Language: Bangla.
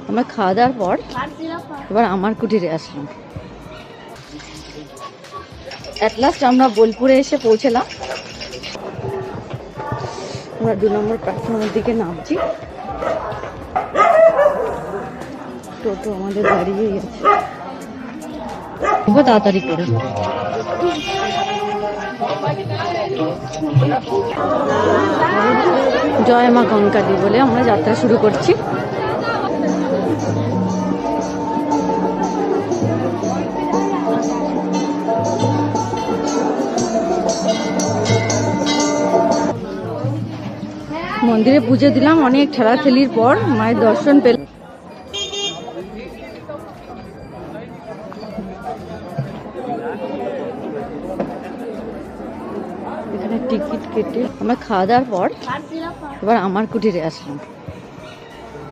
আমরা খাওয়া দাওয়ার পর এবার আমার কুটিরে আসলাম। অ্যাট লাস্ট আমরা বোলপুরে এসে পৌঁছলাম। আমরা 2 নম্বর প্ল্যাটফর্মের দিকে নামছি। টোটো আমাদের দাঁড়িয়েই আছে, তাড়াতাড়ি করে। জয় মা কঙ্কালী বলে আমরা যাত্রা শুরু করছি। মন্দিরে পুজো দিলাম, অনেক ঠেলাঠেলির পর মায়ের দর্শন পেলাম। এখানে টিকিট কেটে আমরা খাওয়া দাওয়ার পর এবার আমার কুটিরে আসলাম।